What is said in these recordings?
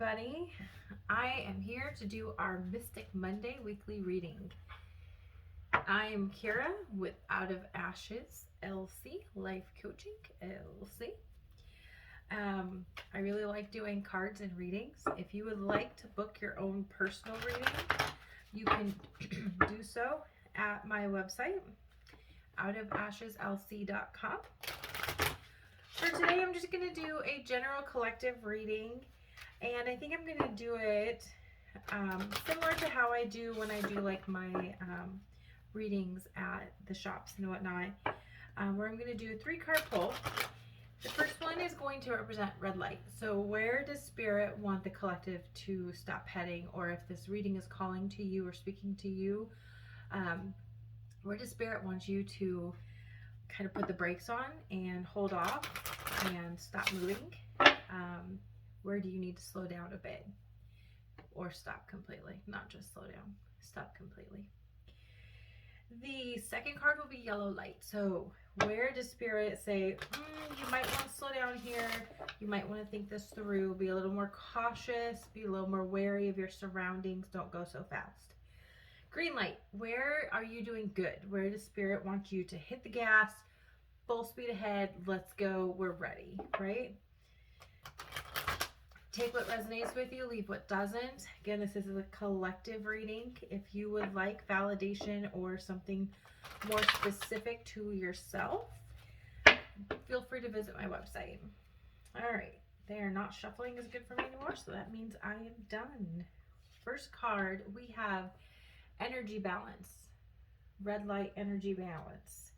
everybody. I am here to do our Mystic Monday weekly reading. I am Kira with Out of Ashes LC, Life Coaching LC. I really like doing cards and readings. If you would like to book your own personal reading, you can do so at my website, outofasheslc.com. For today, I'm just going to do a general collective reading, and I think I'm going to do it similar to how I do when I do like my readings at the shops and whatnot, where I'm going to do a 3-card pull. The first one is going to represent red light. So where does Spirit want the collective to stop heading, or if this reading is calling to you or speaking to you, where does Spirit want you to kind of put the brakes on and hold off and stop moving? Where do you need to slow down a bit or stop completely? Not just slow down, stop completely. The second card will be yellow light. So where does Spirit say, you might want to slow down here, you might want to think this through, be a little more cautious, be a little more wary of your surroundings, don't go so fast. Green light, where are you doing good? Where does Spirit want you to hit the gas, full speed ahead, let's go, we're ready, right? Take what resonates with you, leave what doesn't. Again, this is a collective reading. If you would like validation or something more specific to yourself, feel free to visit my website. All right, they are not shuffling as good for me anymore, so that means I am done. First card, we have energy balance. Red light, energy balance.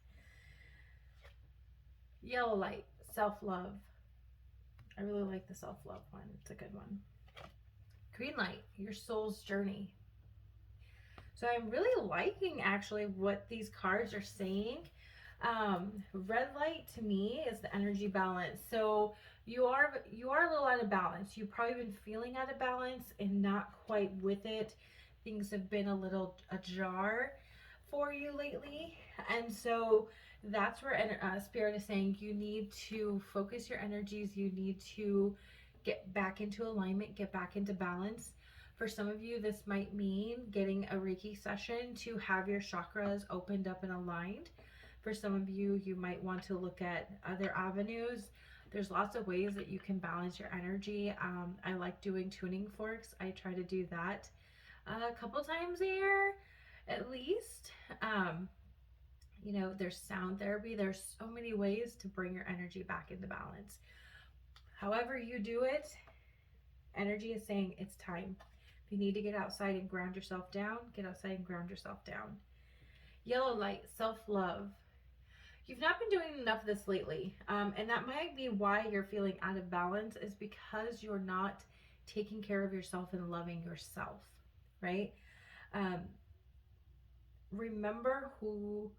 Yellow light, self-love. I really like the self-love one. It's a good one. Green light, your soul's journey. So I'm really liking actually what these cards are saying. Red light to me is the energy balance. So you are a little out of balance. You've probably been feeling out of balance and not quite with it. Things have been a little ajar for you lately. And so that's where Spirit is saying you need to focus your energies. You need to get back into alignment, get back into balance. For some of you, this might mean getting a Reiki session to have your chakras opened up and aligned. For some of you, you might want to look at other avenues. There's lots of ways that you can balance your energy. I like doing tuning forks. I try to do that a couple times a year at least. You know, there's sound therapy. There's so many ways to bring your energy back into balance. However you do it, energy is saying it's time. If you need to get outside and ground yourself down, get outside and ground yourself down. Yellow light, self-love. You've not been doing enough of this lately, and that might be why you're feeling out of balance, is because you're not taking care of yourself and loving yourself, right? Remember who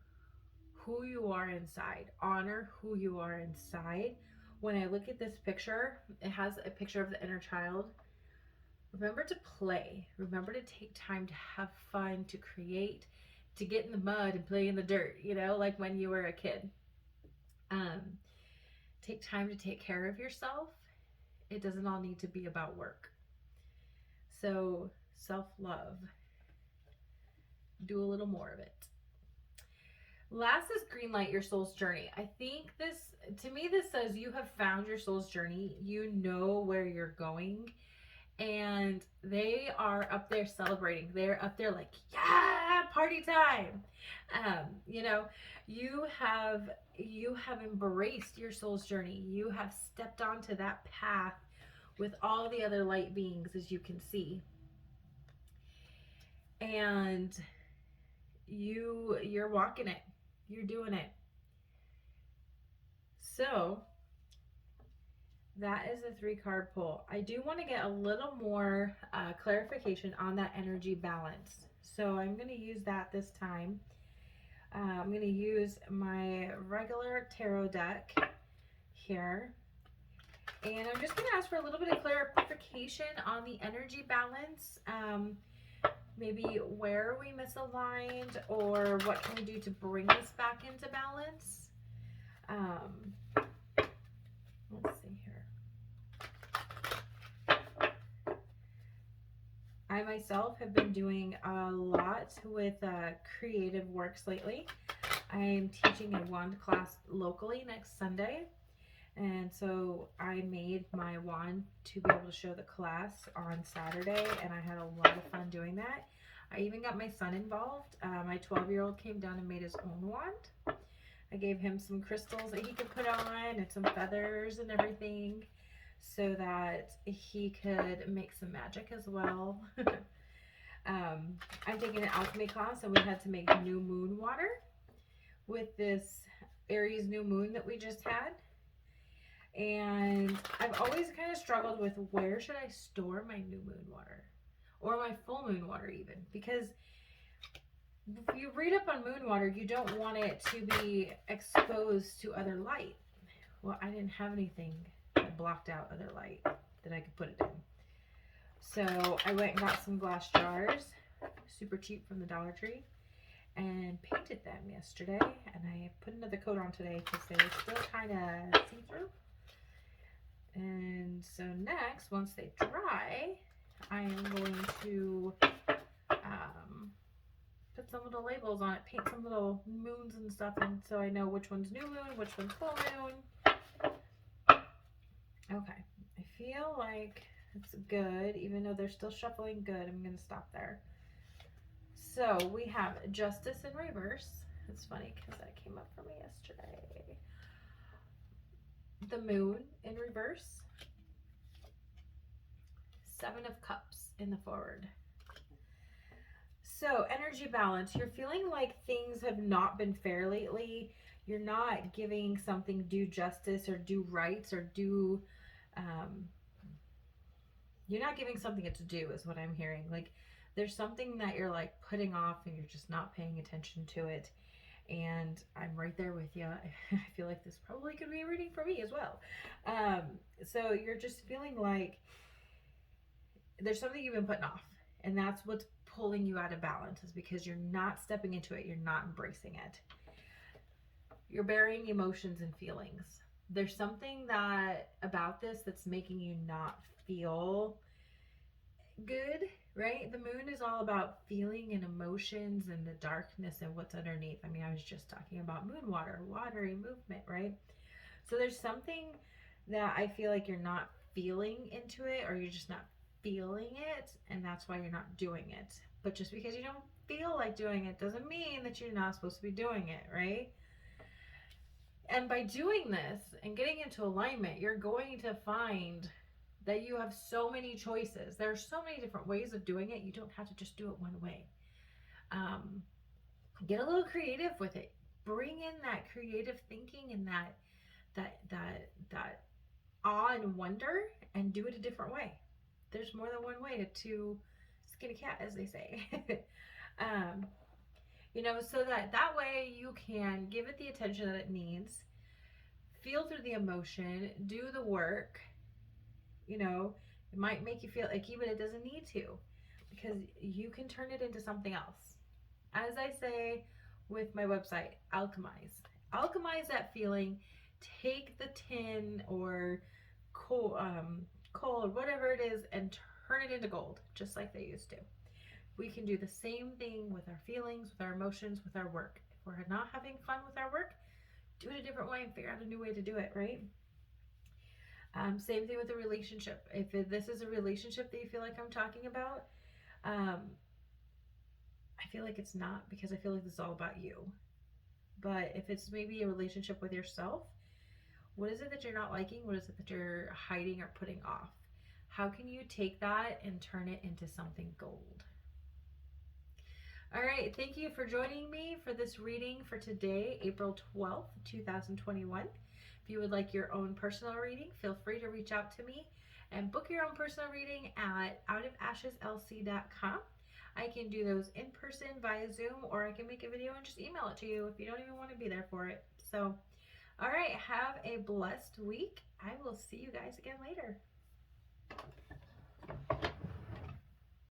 you are inside. Honor who you are inside. When I look at this picture, it has a picture of the inner child. Remember to play. Remember to take time to have fun, to create, to get in the mud and play in the dirt, you know, like when you were a kid. Take time to take care of yourself. It doesn't all need to be about work. So self-love. Do a little more of it. Last is green light, your soul's journey. I think this, to me, this says you have found your soul's journey. You know where you're going, and they are up there celebrating. They're up there like, yeah, party time. You know, you have embraced your soul's journey. You have stepped onto that path with all the other light beings, as you can see. And you're walking it. You're doing it. So that is a 3-card pull. I do want to get a little more clarification on that energy balance. So I'm going to use that this time. I'm going to use my regular tarot deck here. And I'm just going to ask for a little bit of clarification on the energy balance. Maybe where are we misaligned, or what can we do to bring us back into balance? Let's see here. myself have been doing a lot with creative works lately. I'm teaching a wand class locally next Sunday. And so I made my wand to be able to show the class on Saturday, and I had a lot of fun doing that. I even got my son involved. My 12-year-old came down and made his own wand. I gave him some crystals that he could put on and some feathers and everything so that he could make some magic as well. I'm taking an alchemy class, and we had to make new moon water with this Aries new moon that we just had. And I've always kind of struggled with where should I store my new moon water or my full moon water even, because if you read up on moon water, you don't want it to be exposed to other light. Well, I didn't have anything that blocked out other light that I could put it in. So I went and got some glass jars, super cheap from the Dollar Tree, and painted them yesterday. And I put another coat on today because they were still kind of see-through. And so next, once they dry, I am going to put some little labels on it, paint some little moons and stuff, and so I know which one's new moon, which one's full moon. Okay, I feel like it's good, even though they're still shuffling good. I'm going to stop there. So we have Justice in reverse. It's funny because that came up for me yesterday. The Moon in reverse. Seven of Cups in the forward. So energy balance. You're feeling like things have not been fair lately. You're not giving something due justice or due rights or due, you're not giving something its due is what I'm hearing. Like there's something that you're like putting off and you're just not paying attention to it. And I'm right there with you. I feel like this probably could be a reading for me as well. So you're just feeling like there's something you've been putting off, and that's what's pulling you out of balance, is because you're not stepping into it. You're not embracing it. You're burying emotions and feelings. There's something that about this that's making you not feel good, right? The moon is all about feeling and emotions and the darkness and what's underneath. I mean, I was just talking about moon water, watery movement, right? So there's something that I feel like you're not feeling into it, or you're just not feeling it, and that's why you're not doing it. But just because you don't feel like doing it doesn't mean that you're not supposed to be doing it, right? And by doing this and getting into alignment, you're going to find that you have so many choices. There are so many different ways of doing it. You don't have to just do it one way. Get a little creative with it. Bring in that creative thinking and that awe and wonder, and do it a different way. There's more than one way to skin a cat, as they say. So that way you can give it the attention that it needs, feel through the emotion, do the work. It might make you feel icky, but it doesn't need to, because you can turn it into something else. As I say with my website, alchemize. Alchemize that feeling. Take the tin or coal, whatever it is, and turn it into gold, just like they used to. We can do the same thing with our feelings, with our emotions, with our work. If we're not having fun with our work, do it a different way and figure out a new way to do it, right? Same thing with a relationship. If this is a relationship that you feel like I'm talking about, I feel like it's not, because I feel like this is all about you. But if it's maybe a relationship with yourself, what is it that you're not liking? What is it that you're hiding or putting off? How can you take that and turn it into something gold? All right, thank you for joining me for this reading for today, April 12th, 2021. If you would like your own personal reading, feel free to reach out to me and book your own personal reading at outofasheslc.com. I can do those in person via Zoom, or I can make a video and just email it to you if you don't even want to be there for it. So, all right, have a blessed week. I will see you guys again later.